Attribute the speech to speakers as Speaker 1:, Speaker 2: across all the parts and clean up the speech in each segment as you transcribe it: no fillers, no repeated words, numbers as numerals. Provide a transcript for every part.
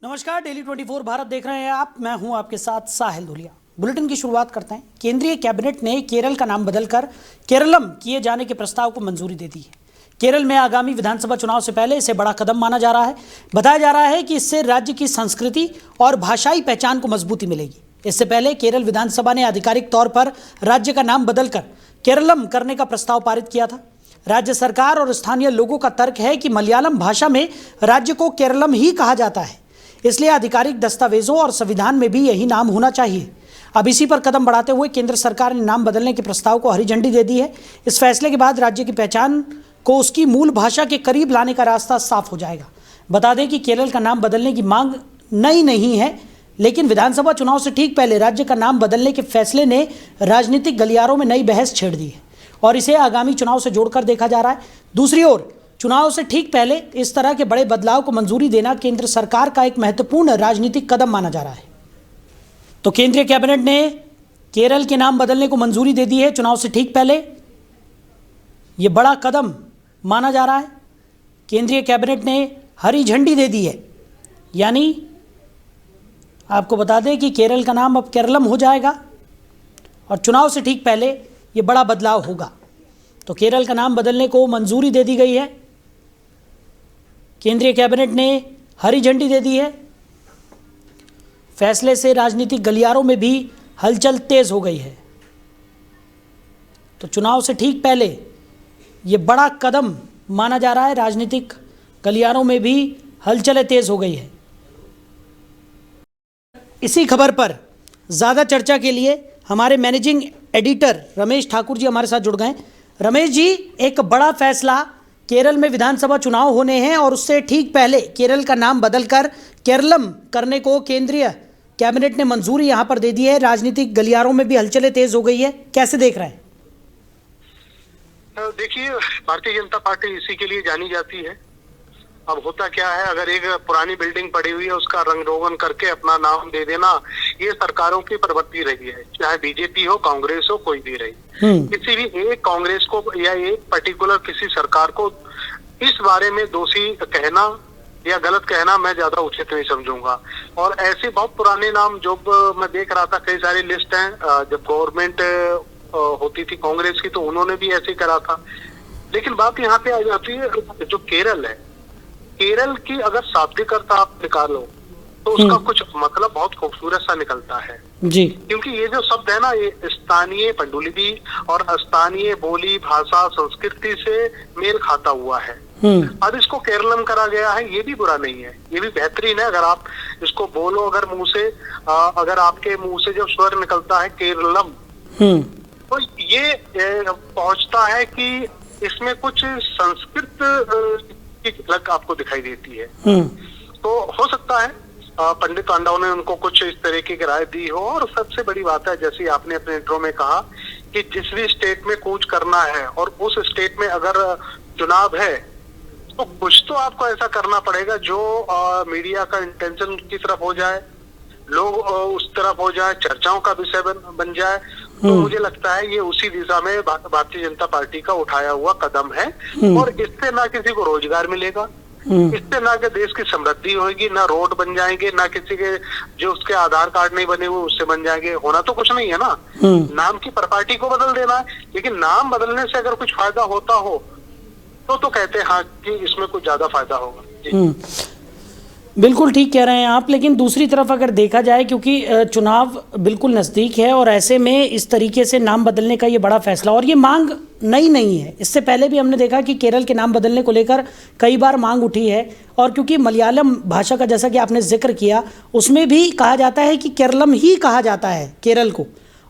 Speaker 1: नमस्कार, डेली 24 भारत देख रहे हैं आप। मैं हूं आपके साथ साहिल धुलिया। बुलेटिन की शुरुआत करते हैं। केंद्रीय कैबिनेट ने केरल का नाम बदलकर केरलम किए जाने के प्रस्ताव को मंजूरी दे दी है। केरल में आगामी विधानसभा चुनाव से पहले इसे बड़ा कदम माना जा रहा है। बताया जा रहा है कि इससे राज्य की संस्कृति और भाषाई पहचान को मजबूती मिलेगी। इससे पहले केरल विधानसभा ने आधिकारिक तौर पर राज्य का नाम बदलकर केरलम करने का प्रस्ताव पारित किया था। राज्य सरकार और स्थानीय लोगों का तर्क है कि मलयालम भाषा में राज्य को केरलम ही कहा जाता है, इसलिए आधिकारिक दस्तावेजों और संविधान में भी यही नाम होना चाहिए। अब इसी पर कदम बढ़ाते हुए केंद्र सरकार ने नाम बदलने के प्रस्ताव को हरी झंडी दे दी है। इस फैसले के बाद राज्य की पहचान को उसकी मूल भाषा के करीब लाने का रास्ता साफ हो जाएगा। बता दें कि केरल का नाम बदलने की मांग नई नहीं है, लेकिन विधानसभा चुनाव से ठीक पहले राज्य का नाम बदलने के फैसले ने राजनीतिक गलियारों में नई बहस छेड़ दी है और इसे आगामी चुनाव से जोड़कर देखा जा रहा है। दूसरी ओर चुनाव से ठीक पहले इस तरह के बड़े बदलाव को मंजूरी देना केंद्र सरकार का एक महत्वपूर्ण राजनीतिक कदम माना जा रहा है। तो केंद्रीय कैबिनेट ने केरल के नाम बदलने को मंजूरी दे दी है। चुनाव से ठीक पहले यह बड़ा कदम माना जा रहा है। केंद्रीय कैबिनेट ने हरी झंडी दे दी है, यानी आपको बता दें कि केरल का नाम अब केरलम हो जाएगा और चुनाव से ठीक पहले यह बड़ा बदलाव होगा। तो केरल का नाम बदलने को मंजूरी दे दी गई है। केंद्रीय कैबिनेट ने हरी झंडी दे दी है। फैसले से राजनीतिक गलियारों में भी हलचल तेज हो गई है। तो चुनाव से ठीक पहले यह बड़ा कदम माना जा रहा है। राजनीतिक गलियारों में भी हलचलें तेज हो गई है। इसी खबर पर ज़्यादा चर्चा के लिए हमारे मैनेजिंग एडिटर रमेश ठाकुर जी हमारे साथ जुड़ गए। रमेश जी, एक बड़ा फैसला, केरल में विधानसभा चुनाव होने हैं और उससे ठीक पहले केरल का नाम बदलकर केरलम करने को केंद्रीय कैबिनेट ने मंजूरी यहां पर दे दी है। राजनीतिक गलियारों में भी हलचलें तेज हो गई है, कैसे देख रहे हैं?
Speaker 2: देखिए, भारतीय जनता पार्टी इसी के लिए जानी जाती है। अब होता क्या है, अगर एक पुरानी बिल्डिंग पड़ी हुई है उसका रंग रोगन करके अपना नाम दे देना, ये सरकारों की प्रवृत्ति रही है। चाहे बीजेपी हो, कांग्रेस हो, कोई भी रही। किसी भी एक कांग्रेस को या एक पर्टिकुलर किसी सरकार को इस बारे में दोषी कहना या गलत कहना मैं ज्यादा उचित नहीं समझूंगा। और ऐसे बहुत पुराने नाम जो मैं देख रहा था, कई सारी लिस्ट हैं। जब गवर्नमेंट होती थी कांग्रेस की तो उन्होंने भी ऐसे ही करा था। लेकिन बात यहाँ पे आ जाती है, जो केरल है, केरल की अगर शाब्दिक अर्थ आप निकालो तो उसका कुछ मतलब बहुत खूबसूरत सा निकलता है
Speaker 1: जी।
Speaker 2: क्योंकि ये जो शब्द है ना, ये स्थानीय पांडुलिपि और स्थानीय बोली, भाषा, संस्कृति से मेल खाता हुआ है। अब इसको केरलम करा गया है, ये भी बुरा नहीं है, ये भी बेहतरीन है। अगर आप इसको बोलो, अगर मुंह से अगर आपके मुंह से जब स्वर निकलता है केरलम, तो ये पहुंचता है कि इसमें कुछ संस्कृत की झलक आपको दिखाई देती है। तो हो सकता है पंडित पांडव ने उनको कुछ इस तरीके की राय दी हो। और सबसे बड़ी बात है, जैसे आपने अपने इंट्रो में कहा कि जिस भी स्टेट में कूच करना है और उस स्टेट में अगर चुनाव है तो कुछ तो आपको ऐसा करना पड़ेगा जो मीडिया का इंटेंशन की तरफ हो जाए, लोग उस तरफ हो जाए, चर्चाओं का विषय बन जाए। तो मुझे लगता है ये उसी दिशा में भारतीय जनता पार्टी का उठाया हुआ कदम है। और इससे ना किसी को रोजगार मिलेगा, इससे ना कि देश की समृद्धि होगी, ना रोड बन जाएंगे, ना किसी के जो उसके आधार कार्ड नहीं बने हुए उससे बन जाएंगे। होना तो कुछ नहीं है ना, नाम की प्रॉपर्टी को बदल देना है। लेकिन नाम बदलने से अगर कुछ फायदा होता हो तो कहते हैं हाँ कि इसमें कुछ ज्यादा फायदा होगा।
Speaker 1: बिल्कुल ठीक कह रहे हैं आप। लेकिन दूसरी तरफ अगर देखा जाए, क्योंकि चुनाव बिल्कुल नज़दीक है और ऐसे में इस तरीके से नाम बदलने का ये बड़ा फैसला, और ये मांग नई नहीं है। इससे पहले भी हमने देखा कि केरल के नाम बदलने को लेकर कई बार मांग उठी है। और क्योंकि मलयालम भाषा का, जैसा कि आपने जिक्र किया, उसमें भी कहा जाता है कि केरलम ही कहा जाता है केरल को।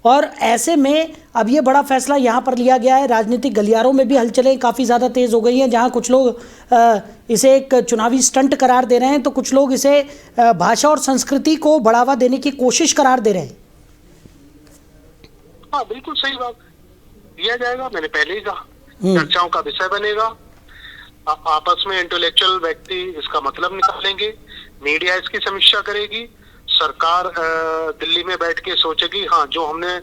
Speaker 1: और ऐसे में अब ये बड़ा फैसला यहाँ पर लिया गया है। राजनीतिक गलियारों में भी हलचलें काफ़ी ज़्यादा तेज़ हो गई हैं। जहाँ कुछ लोग इसे एक चुनावी स्टंट करार दे रहे हैं, तो कुछ लोग इसे भाषा और संस्कृति को बढ़ावा देने की कोशिश करार दे रहे हैं।
Speaker 2: हाँ, बिल्कुल सही बात दिया जाएगा। मैंने पहले ही कहा, चर्चाओं का विषय बनेगा। आपस में इंटेलेक्चुअल व्यक्ति इसका मतलब निकालेंगे, मीडिया इसकी समीक्षा करेगी, सरकार दिल्ली में बैठ के सोचेगी हाँ जो हमने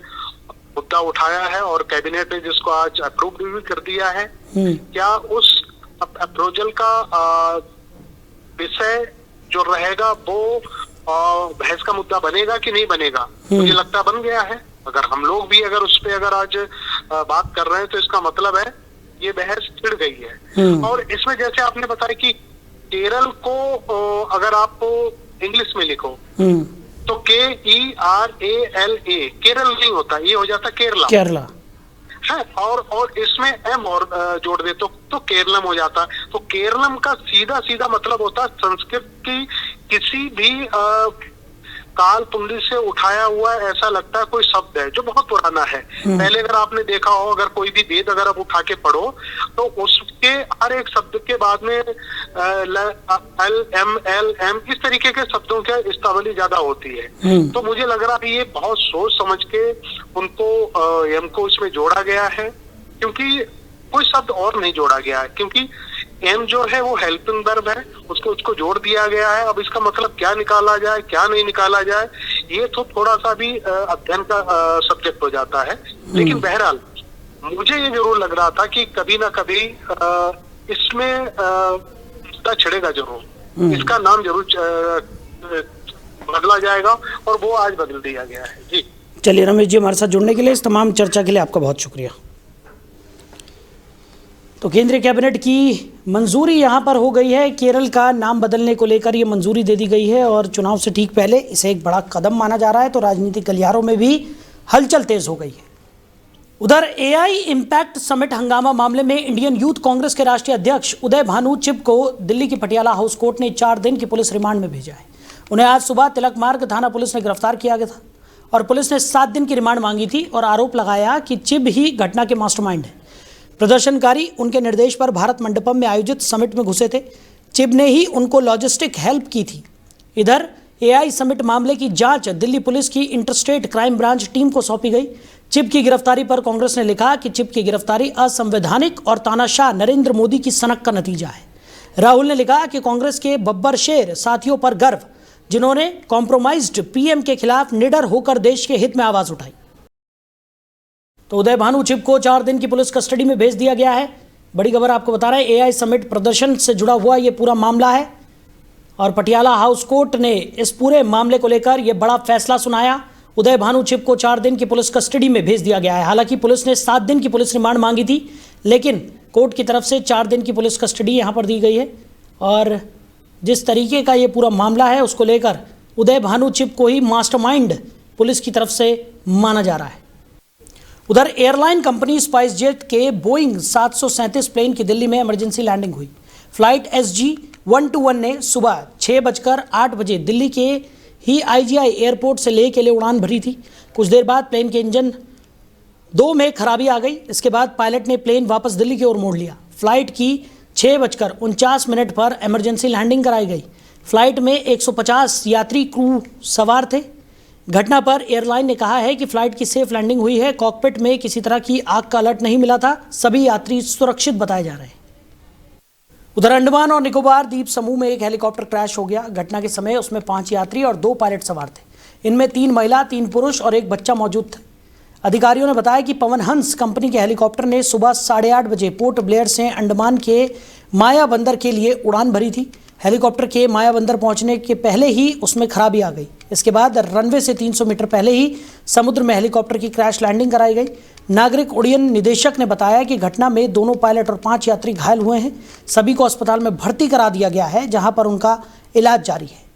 Speaker 2: मुद्दा उठाया है और कैबिनेट ने जिसको आज अप्रूव भी कर दिया है, क्या उस अप्रोचल का विषय जो रहेगा वो बहस का मुद्दा बनेगा कि नहीं बनेगा। मुझे लगता बन गया है। अगर हम लोग भी अगर उस पे अगर आज बात कर रहे हैं तो इसका मतलब है ये बहस छिड़ गई है। और इसमें जैसे आपने बताया कि केरल को अगर आप इंग्लिश में लिखो तो KERALA, केरल नहीं होता, ये हो जाता केरला है। और इसमें एम और जोड़ दे तो केरलम हो जाता। तो केरलम का सीधा सीधा मतलब होता है संस्कृत की किसी भी काल पुंजी से उठाया हुआ ऐसा लगता है कोई शब्द है जो बहुत पुराना है। पहले अगर आपने देखा हो, अगर कोई भी वेद अगर आप उठा के पढ़ो तो उसके हर एक शब्द के बाद में LMLM इस तरीके के शब्दों की इस्तेमाली ज्यादा होती है। तो मुझे लग रहा है ये बहुत सोच समझ के उनको एम को इसमें जोड़ा गया है, क्योंकि कोई शब्द और नहीं जोड़ा गया है, क्योंकि एम जो है वो हेल्पिंग वर्ब है, उसको जोड़ दिया गया है। अब इसका मतलब क्या निकाला जाए क्या नहीं निकाला जाए ये तो थोड़ा सा भी अध्ययन का सब्जेक्ट हो जाता है। लेकिन बहरहाल मुझे ये जरूर लग रहा था कि कभी ना कभी इसमें छिड़ेगा जरूर, इसका नाम जरूर बदला जाएगा और वो आज बदल दिया गया है। जी
Speaker 1: चलिए रमेश जी, हमारे साथ जुड़ने के लिए, इस तमाम चर्चा के लिए आपका बहुत शुक्रिया। तो केंद्रीय कैबिनेट की मंजूरी यहाँ पर हो गई है, केरल का नाम बदलने को लेकर ये मंजूरी दे दी गई है और चुनाव से ठीक पहले इसे एक बड़ा कदम माना जा रहा है। तो राजनीतिक गलियारों में भी हलचल तेज हो गई है। उधर AI इम्पैक्ट समिट हंगामा मामले में इंडियन यूथ कांग्रेस के राष्ट्रीय अध्यक्ष उदय भानु चिब को दिल्ली की पटियाला हाउस कोर्ट ने 4 दिन की पुलिस रिमांड में भेजा है। उन्हें आज सुबह तिलक मार्ग थाना पुलिस ने गिरफ्तार किया गया था और पुलिस ने 7 दिन की रिमांड मांगी थी और आरोप लगाया कि चिब ही घटना के मास्टरमाइंड है। प्रदर्शनकारी उनके निर्देश पर भारत मंडपम में आयोजित समिट में घुसे थे। चिब ने ही उनको लॉजिस्टिक हेल्प की थी। इधर AI समिट मामले की जांच दिल्ली पुलिस की इंटरस्टेट क्राइम ब्रांच टीम को सौंपी गई। चिब की गिरफ्तारी पर कांग्रेस ने लिखा कि चिब की गिरफ्तारी असंवैधानिक और तानाशाह नरेंद्र मोदी की सनक का नतीजा है। राहुल ने लिखा कि कांग्रेस के बब्बर शेर साथियों पर गर्व, जिन्होंने कॉम्प्रोमाइज्ड PM के खिलाफ निडर होकर देश के हित में आवाज उठाई। तो उदय भानु चिब को 4 दिन की पुलिस कस्टडी में भेज दिया गया है। बड़ी खबर आपको बता रहे हैं, AI समिट प्रदर्शन से जुड़ा हुआ ये पूरा मामला है और पटियाला हाउस कोर्ट ने इस पूरे मामले को लेकर यह बड़ा फैसला सुनाया। उदय भानु चिब को 4 दिन की पुलिस कस्टडी में भेज दिया गया है। हालांकि पुलिस ने 7 दिन की पुलिस रिमांड मांगी थी, लेकिन कोर्ट की तरफ से 4 दिन की पुलिस कस्टडी यहाँ पर दी गई है। और जिस तरीके का ये पूरा मामला है उसको लेकर उदय भानु चिब को ही मास्टरमाइंड पुलिस की तरफ से माना जा रहा है। उधर एयरलाइन कंपनी स्पाइस जेट के बोइंग 737 प्लेन की दिल्ली में इमरजेंसी लैंडिंग हुई। फ्लाइट SG-121 ने सुबह 6:08 बजे दिल्ली के ही IGI एयरपोर्ट से लेह के लिए उड़ान भरी थी। कुछ देर बाद प्लेन के इंजन 2 में खराबी आ गई। इसके बाद पायलट ने प्लेन वापस दिल्ली की ओर मोड़ लिया। फ्लाइट की 6:49 पर इमरजेंसी लैंडिंग कराई गई। फ्लाइट में 150 यात्री क्रू सवार थे। घटना पर एयरलाइन ने कहा है कि फ्लाइट की सेफ लैंडिंग हुई है। कॉकपिट में किसी तरह की आग का अलर्ट नहीं मिला था। सभी यात्री सुरक्षित बताए जा रहे हैं। उधर अंडमान और निकोबार द्वीप समूह में एक हेलीकॉप्टर क्रैश हो गया। घटना के समय उसमें 5 यात्री और 2 पायलट सवार थे। इनमें 3 महिला, 3 पुरुष और 1 बच्चा मौजूद थे। अधिकारियों ने बताया कि पवन हंस कंपनी के हेलीकॉप्टर ने सुबह 8:30 बजे पोर्ट ब्लेयर से अंडमान के माया बंदर के लिए उड़ान भरी थी। हेलीकॉप्टर के माया बंदर पहुंचने के पहले ही उसमें खराबी आ गई। इसके बाद रनवे से 300 मीटर पहले ही समुद्र में हेलीकॉप्टर की क्रैश लैंडिंग कराई गई। नागरिक उड्डयन निदेशक ने बताया कि घटना में दोनों पायलट और 5 यात्री घायल हुए हैं। सभी को अस्पताल में भर्ती करा दिया गया है, जहां पर उनका इलाज जारी है।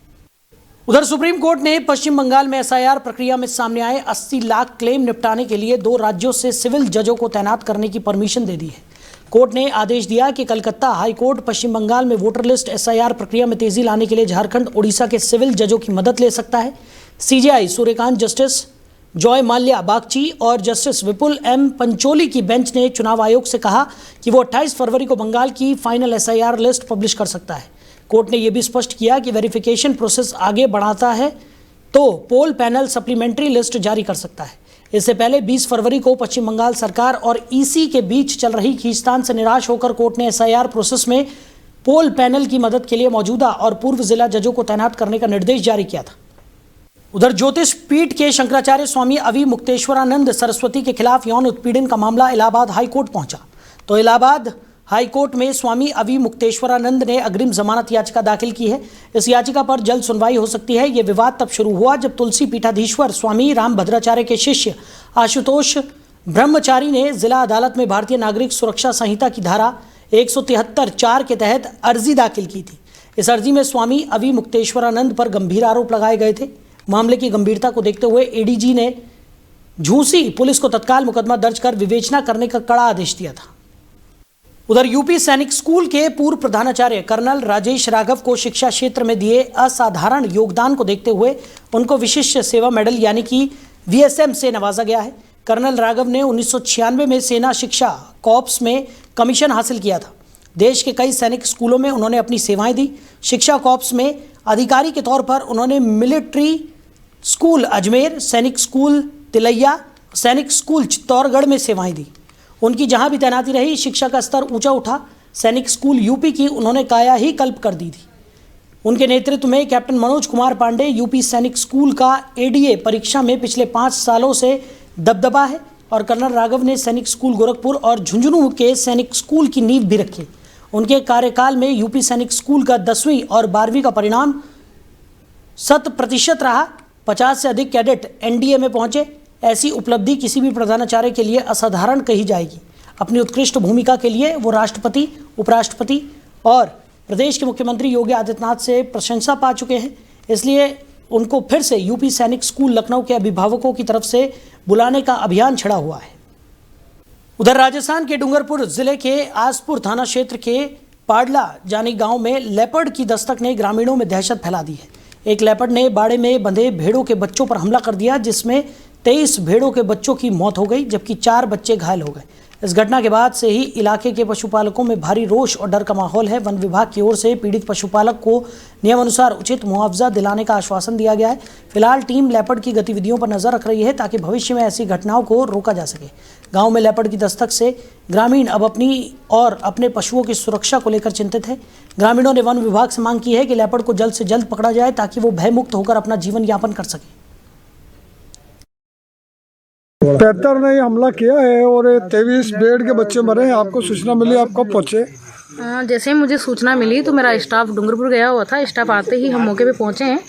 Speaker 1: उधर सुप्रीम कोर्ट ने पश्चिम बंगाल में SIR प्रक्रिया में सामने आए 80 लाख क्लेम निपटाने के लिए 2 राज्यों से सिविल जजों को तैनात करने की परमिशन दे दी है। कोर्ट ने आदेश दिया कि कलकत्ता हाई कोर्ट पश्चिम बंगाल में वोटर लिस्ट SIR प्रक्रिया में तेजी लाने के लिए झारखंड, उड़ीसा के सिविल जजों की मदद ले सकता है। CJI Suryakant, justice Joy Mallya Bagchi और जस्टिस विपुल M पंचोली की बेंच ने चुनाव आयोग से कहा कि वो 28 फरवरी को बंगाल की फाइनल SIR लिस्ट पब्लिश कर सकता है। कोर्ट ने यह भी स्पष्ट किया कि वेरिफिकेशन प्रोसेस आगे बढ़ाता है तो पोल पैनल सप्लीमेंट्री लिस्ट जारी कर सकता है। इससे पहले 20 फरवरी को पश्चिम बंगाल सरकार और EC के बीच चल रही खींचतान से निराश होकर कोर्ट ने SIR प्रोसेस में पोल पैनल की मदद के लिए मौजूदा और पूर्व जिला जजों को तैनात करने का निर्देश जारी किया था। उधर ज्योतिष पीठ के शंकराचार्य स्वामी अवि मुक्तेश्वरानंद सरस्वती के खिलाफ यौन उत्पीड़न का मामला इलाहाबाद हाई कोर्ट पहुंचा। तो इलाहाबाद हाईकोर्ट में स्वामी अवि मुक्तेश्वरानंद ने अग्रिम जमानत याचिका दाखिल की है। इस याचिका पर जल्द सुनवाई हो सकती है। ये विवाद तब शुरू हुआ जब तुलसी पीठाधीश्वर स्वामी रामभद्राचार्य के शिष्य आशुतोष ब्रह्मचारी ने जिला अदालत में भारतीय नागरिक सुरक्षा संहिता की धारा 173(4) के तहत अर्जी दाखिल की थी। इस अर्जी में स्वामी अवि मुक्तेश्वरानंद पर गंभीर आरोप लगाए गए थे। मामले की गंभीरता को देखते हुए एडीजी ने झूसी पुलिस को तत्काल मुकदमा दर्ज कर विवेचना करने का कड़ा आदेश दिया था। उधर यूपी सैनिक स्कूल के पूर्व प्रधानाचार्य कर्नल राजेश राघव को शिक्षा क्षेत्र में दिए असाधारण योगदान को देखते हुए उनको विशिष्ट सेवा मेडल यानी कि वीएसएम से नवाजा गया है। कर्नल राघव ने 1996 में सेना शिक्षा कॉर्प्स में कमीशन हासिल किया था। देश के कई सैनिक स्कूलों में उन्होंने अपनी सेवाएं दी। शिक्षा कॉर्प्स में अधिकारी के तौर पर उन्होंने मिलिट्री स्कूल अजमेर, सैनिक स्कूल तिलैया, सैनिक स्कूल चित्तौड़गढ़ में सेवाएं दी। उनकी जहां भी तैनाती रही, शिक्षा का स्तर ऊंचा उठा। सैनिक स्कूल यूपी की उन्होंने काया ही कल्प कर दी थी। उनके नेतृत्व में कैप्टन मनोज कुमार पांडे यूपी सैनिक स्कूल का एडीए परीक्षा में पिछले 5 सालों से दबदबा है और कर्नल राघव ने सैनिक स्कूल गोरखपुर और झुंझुनू के सैनिक स्कूल की नींव भी रखी। उनके कार्यकाल में यूपी सैनिक स्कूल का 10वीं और 12वीं का परिणाम 100% रहा। 50 से अधिक कैडेट एनडीए में पहुंचे। ऐसी उपलब्धि किसी भी प्रधानाचार्य के लिए असाधारण कही जाएगी। अपनी उत्कृष्ट भूमिका के लिए वो राष्ट्रपति, उपराष्ट्रपति और प्रदेश के मुख्यमंत्री योगी आदित्यनाथ से प्रशंसा पा चुके हैं। इसलिए उनको फिर से यूपी सैनिक स्कूल लखनऊ के अभिभावकों की तरफ से बुलाने का अभियान छिड़ा हुआ है। उधर राजस्थान के डूंगरपुर जिले के आसपुर थाना क्षेत्र के पाडला जानी गांव में लेपर्ड की दस्तक ने ग्रामीणों में दहशत फैला दी है। एक लेपर्ड ने बाड़े में बंधे भेड़ों के बच्चों पर हमला कर दिया, जिसमें 23 भेड़ों के बच्चों की मौत हो गई जबकि 4 बच्चे घायल हो गए। इस घटना के बाद से ही इलाके के पशुपालकों में भारी रोष और डर का माहौल है। वन विभाग की ओर से पीड़ित पशुपालक को नियमानुसार उचित मुआवजा दिलाने का आश्वासन दिया गया है। फिलहाल टीम लेपर्ड की गतिविधियों पर नजर रख रही है ताकि भविष्य में ऐसी घटनाओं को रोका जा सके। गांव में लेपर्ड की दस्तक से ग्रामीण अब अपनी और अपने पशुओं की सुरक्षा को लेकर चिंतित है। ग्रामीणों ने वन विभाग से मांग की है कि लेपर्ड को जल्द से जल्द पकड़ा जाए ताकि वो भयमुक्त होकर अपना जीवन यापन कर सके।
Speaker 3: 73 ने हमला किया है और 23 भेड़ के बच्चे मरे हैं। आपको सूचना मिली, आप कब पहुंचे?
Speaker 4: जैसे ही मुझे सूचना मिली तो मेरा स्टाफ डूंगरपुर गया हुआ था। स्टाफ आते ही हम मौके पे पहुंचे हैं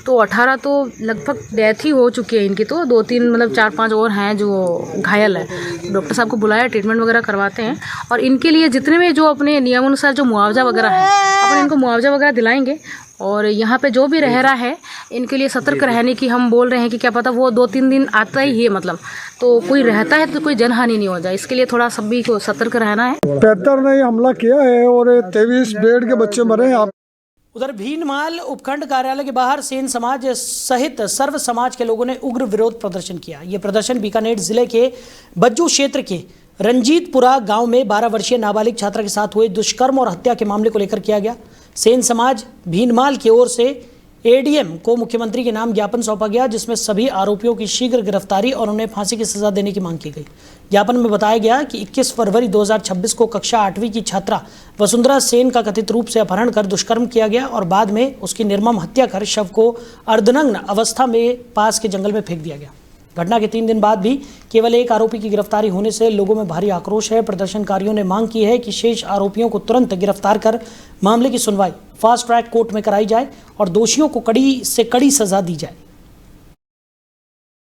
Speaker 4: तो 18 तो लगभग डेथ ही हो चुकी है इनकी। तो 2-3 मतलब 4-5 और हैं जो घायल है। डॉक्टर साहब को बुलाया, ट्रीटमेंट वगैरह करवाते हैं और इनके लिए जितने में जो अपने नियमानुसार जो मुआवजा वगैरह है अपन इनको मुआवजा वगैरह दिलाएंगे। और यहाँ पे जो भी रह रहा है इनके लिए सतर्क रहने की हम बोल रहे हैं कि क्या पता वो 2-3 दिन आता ही है, मतलब तो कोई रहता है तो कोई जनहानि नहीं हो जाए, इसके लिए थोड़ा सभी को सतर्क रहना है।
Speaker 3: 73 ने हमला किया है और 23 भेड़ के बच्चे मरे हैं। आप
Speaker 1: उधर भीनमाल उपखंड कार्यालय के बाहर सेन समाज सहित सर्व समाज के लोगों ने उग्र विरोध प्रदर्शन किया। ये प्रदर्शन बीकानेर जिले के बज्जू क्षेत्र के रंजीतपुरा गांव में 12 वर्षीय नाबालिग छात्रा के साथ हुए दुष्कर्म और हत्या के मामले को लेकर किया गया। सेन समाज भीनमाल की ओर से एडीएम को मुख्यमंत्री के नाम ज्ञापन सौंपा गया, जिसमें सभी आरोपियों की शीघ्र गिरफ्तारी और उन्हें फांसी की सजा देने की मांग की गई। ज्ञापन में बताया गया कि 21 फरवरी 2026 को कक्षा 8वीं की छात्रा वसुंधरा सेन का कथित रूप से अपहरण कर दुष्कर्म किया गया और बाद में उसकी निर्मम हत्या कर शव को अर्धनग्न अवस्था में पास के जंगल में फेंक दिया गया। घटना के 3 दिन बाद भी केवल एक आरोपी की गिरफ्तारी होने से लोगों में भारी आक्रोश है। प्रदर्शनकारियों ने मांग की है कि शेष आरोपियों को तुरंत गिरफ्तार कर मामले की सुनवाई फास्ट ट्रैक कोर्ट में कराई जाए और दोषियों को कड़ी से कड़ी सजा दी जाए।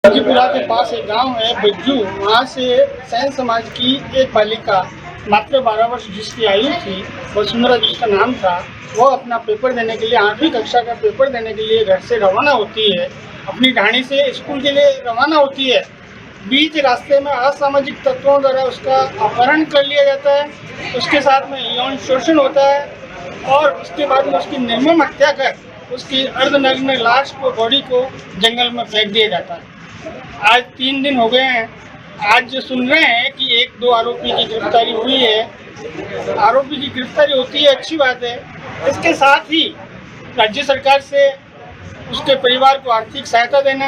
Speaker 5: रंजीतपुरा के पास एक गांव है बज्जू, वहाँ से सैन समाज की एक बालिका मात्र 12 वर्ष जिसकी आयु थी, वसुंधरा जिसका नाम था, वो अपना पेपर देने के लिए 8वीं कक्षा का पेपर देने के लिए घर से रवाना होती है। अपनी ढाणी से स्कूल के लिए रवाना होती है। बीच रास्ते में असामाजिक तत्वों द्वारा उसका अपहरण कर लिया जाता है, उसके साथ में यौन शोषण होता है और उसके बाद में उसकी निर्मम हत्या कर उसकी अर्धनग्न लाश को, बॉडी को जंगल में फेंक दिया जाता है। आज 3 दिन हो गए हैं। आज जो सुन रहे हैं कि 1-2 आरोपी की गिरफ्तारी हुई है। आरोपी की गिरफ्तारी होती है, अच्छी बात है। इसके साथ ही राज्य सरकार से उसके परिवार को आर्थिक सहायता देना,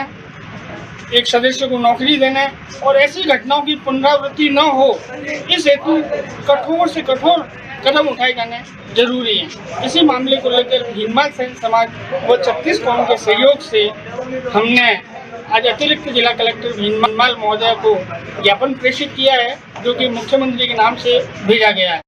Speaker 5: एक सदस्य को नौकरी देना और ऐसी घटनाओं की पुनरावृत्ति न हो, इस हेतु कठोर से कठोर कदम उठाए जाने जरूरी है। इसी मामले को लेकर भीनमाल सैन समाज व 36 कौम के सहयोग से हमने आज अतिरिक्त जिला कलेक्टर भीनमाल महोदय को ज्ञापन प्रेषित किया है, जो कि मुख्यमंत्री के नाम से भेजा गया है।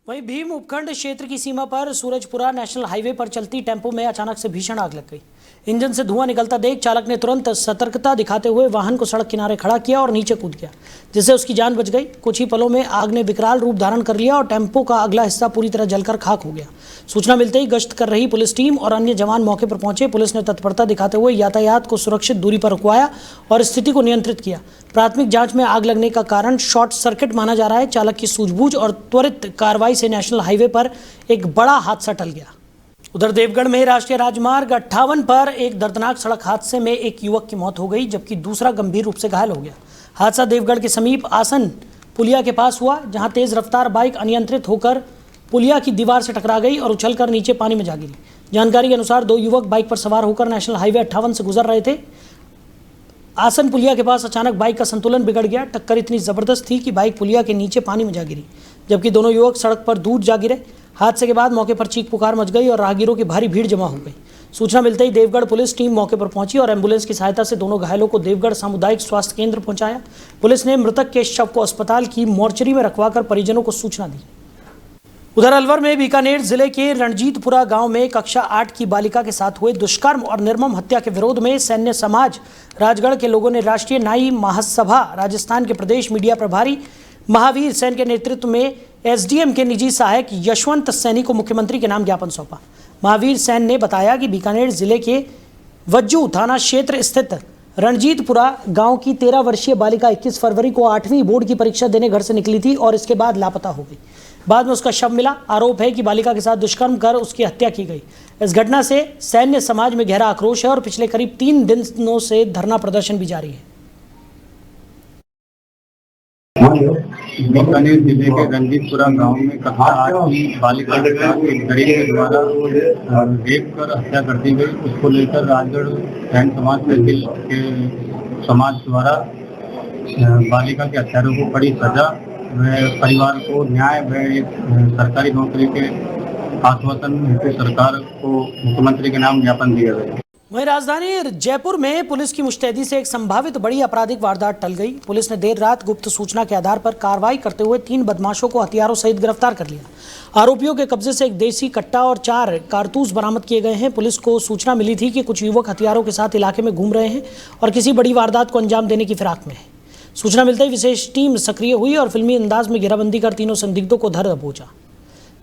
Speaker 1: वहीं भीम उपखंड क्षेत्र की सीमा पर सूरजपुरा नेशनल हाईवे पर चलती टेंपो में अचानक से भीषण आग लग गई। इंजन से धुआं निकलता देख चालक ने तुरंत सतर्कता दिखाते हुए वाहन को सड़क किनारे खड़ा किया और नीचे कूद गया, जिससे उसकी जान बच गई। कुछ ही पलों में आग ने विकराल रूप धारण कर लिया और टेंपो का अगला हिस्सा पूरी तरह जलकर खाक हो गया। सूचना मिलते ही गश्त कर रही पुलिस टीम और अन्य जवान मौके पर पहुंचे। पुलिस ने तत्परता दिखाते हुए यातायात को सुरक्षित दूरी पर रुकवाया और स्थिति को नियंत्रित किया। प्राथमिक जांच में आग लगने का कारण शॉर्ट सर्किट माना जा रहा है। चालक की सूझबूझ और त्वरित कार्रवाई से नेशनल हाईवे पर एक बड़ा हादसा टल गया। उधर देवगढ़ में राष्ट्रीय राजमार्ग 58 पर एक दर्दनाक सड़क हादसे में एक युवक की मौत हो गई, जबकि दूसरा गंभीर रूप से घायल हो गया। हादसा देवगढ़ के समीप आसन पुलिया के पास हुआ, जहां तेज रफ्तार बाइक अनियंत्रित होकर पुलिया की दीवार से टकरा गई और उछलकर नीचे पानी में जा गिरी। जानकारी के अनुसार दो युवक बाइक पर सवार होकर नेशनल हाईवे 58 से गुजर रहे थे। आसन पुलिया के पास अचानक बाइक का संतुलन बिगड़ गया। टक्कर इतनी जबरदस्त थी कि बाइक पुलिया के नीचे पानी में जा गिरी, जबकि दोनों युवक सड़क पर दूर जा गिरे। हादसे के बाद मौके पर चीख पुकार मच गई और राहगीरों की भारी भीड़ जमा हो गई। सूचना मिलते ही देवगढ़ पुलिस टीम मौके पर पहुंची और एम्बुलेंस की सहायता से दोनों घायलों को देवगढ़ सामुदायिक स्वास्थ्य केंद्र पहुंचाया। पुलिस ने मृतक के शव को अस्पताल की मोर्चरी में रखवाकर परिजनों को सूचना दी। उधर अलवर में बीकानेर जिले के रणजीतपुरा गांव में कक्षा 8 की बालिका के साथ हुए दुष्कर्म और निर्मम हत्या के विरोध में सैन्य समाज राजगढ़ के लोगों ने राष्ट्रीय नाई महासभा राजस्थान के प्रदेश मीडिया प्रभारी महावीर सेन के नेतृत्व में एसडीएम के निजी सहायक यशवंत सैनी को मुख्यमंत्री के नाम ज्ञापन सौंपा। महावीर सेन ने बताया कि बीकानेर जिले के वज्जू थाना क्षेत्र स्थित रणजीतपुरा गांव की 13 वर्षीय बालिका 21 फरवरी को 8वीं बोर्ड की परीक्षा देने घर से निकली थी और इसके बाद लापता हो गई। बाद में उसका शव मिला। आरोप है कि बालिका के साथ दुष्कर्म कर उसकी हत्या की गई। इस घटना से सैन्य समाज में गहरा आक्रोश है और पिछले करीब 3 दिनों से धरना प्रदर्शन भी जारी है।
Speaker 6: बीकानेर जिले के रणजीतपुरा गांव में कक्षा 8 की बालिका के साथ एक गरीब के द्वारा रेप कर हत्या कर दी गई। उसको लेकर राजगढ़ सैन समाज तहसील के समाज द्वारा बालिका के हत्यारों को कड़ी सजा व परिवार को न्याय व एक सरकारी नौकरी के आश्वासन हेतु सरकार को मुख्यमंत्री के नाम ज्ञापन दिया गया।
Speaker 1: वहीं राजधानी जयपुर में पुलिस की मुस्तैदी से एक संभावित बड़ी आपराधिक वारदात टल गई। पुलिस ने देर रात गुप्त सूचना के आधार पर कार्रवाई करते हुए 3 बदमाशों को हथियारों सहित गिरफ्तार कर लिया। आरोपियों के कब्जे से एक देसी कट्टा और 4 कारतूस बरामद किए गए हैं। पुलिस को सूचना मिली थी कि कुछ युवक हथियारों के साथ इलाके में घूम रहे हैं और किसी बड़ी वारदात को अंजाम देने की फिराक में है। सूचना मिलते ही विशेष टीम सक्रिय हुई और फिल्मी अंदाज में घेराबंदी कर तीनों संदिग्धों को धर दबोचा।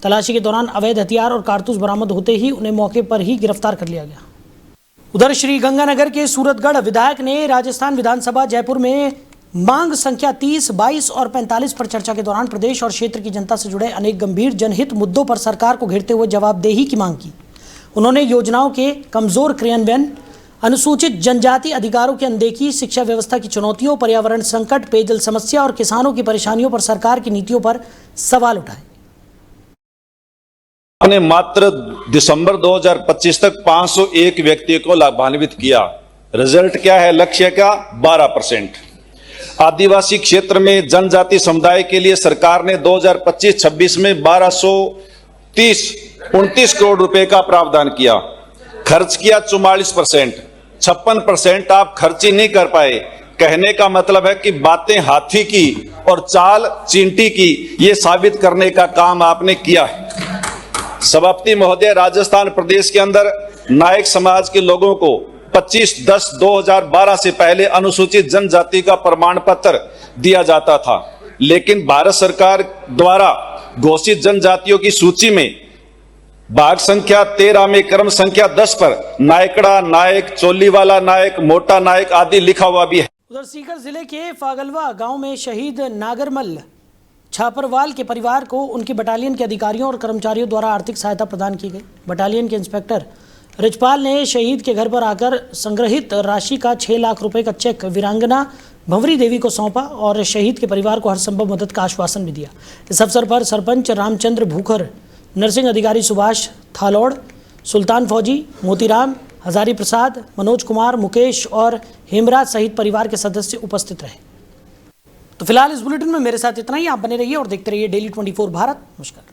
Speaker 1: तलाशी के दौरान अवैध हथियार और कारतूस बरामद होते ही उन्हें मौके पर ही गिरफ्तार कर लिया गया। उधर श्रीगंगानगर के सूरतगढ़ विधायक ने राजस्थान विधानसभा जयपुर में मांग संख्या 30, 22 और 45 पर चर्चा के दौरान प्रदेश और क्षेत्र की जनता से जुड़े अनेक गंभीर जनहित मुद्दों पर सरकार को घेरते हुए जवाबदेही की मांग की। उन्होंने योजनाओं के कमजोर क्रियान्वयन, अनुसूचित जनजाति अधिकारों की अनदेखी, शिक्षा व्यवस्था की चुनौतियों, पर्यावरण संकट, पेयजल समस्या और किसानों की परेशानियों पर सरकार की नीतियों पर सवाल उठाए।
Speaker 7: ने मात्र दिसंबर 2025 तक 501 व्यक्ति को लाभान्वित किया। रिजल्ट क्या है? लक्ष्य का 12%। आदिवासी क्षेत्र में जनजाति समुदाय के लिए सरकार ने 2025-26 में 1229 करोड़ रुपए का प्रावधान किया। खर्च किया 44%। 56% आप खर्च ही नहीं कर पाए। कहने का मतलब है कि बातें हाथी की और चाल चींटी की, ये साबित करने का काम आपने किया है। सभापति महोदय, राजस्थान प्रदेश के अंदर नायक समाज के लोगों को 25/10/2012 से पहले अनुसूचित जनजाति का प्रमाण पत्र दिया जाता था, लेकिन भारत सरकार द्वारा घोषित जनजातियों की सूची में भाग संख्या 13 में क्रम संख्या 10 पर नायकड़ा नायक, चोलीवाला नायक, मोटा नायक आदि लिखा हुआ भी है।
Speaker 1: उधर सीकर जिले के फागलवा गांव में शहीद नागरमल छापरवाल के परिवार को उनकी बटालियन के अधिकारियों और कर्मचारियों द्वारा आर्थिक सहायता प्रदान की गई। बटालियन के इंस्पेक्टर रिजपाल ने शहीद के घर पर आकर संग्रहित राशि का 6 लाख रुपए का चेक वीरांगना भंवरी देवी को सौंपा और शहीद के परिवार को हर संभव मदद का आश्वासन भी दिया। इस अवसर पर सरपंच रामचंद्र भूखर, नर्सिंग अधिकारी सुभाष थालोड़, सुल्तान फौजी, मोतीराम, हजारी प्रसाद, मनोज कुमार, मुकेश और हेमराज सहित परिवार के सदस्य उपस्थित रहे। तो फिलहाल इस बुलेटिन में मेरे साथ इतना ही। आप बने रहिए और देखते रहिए डेली 24 भारत। नमस्कार।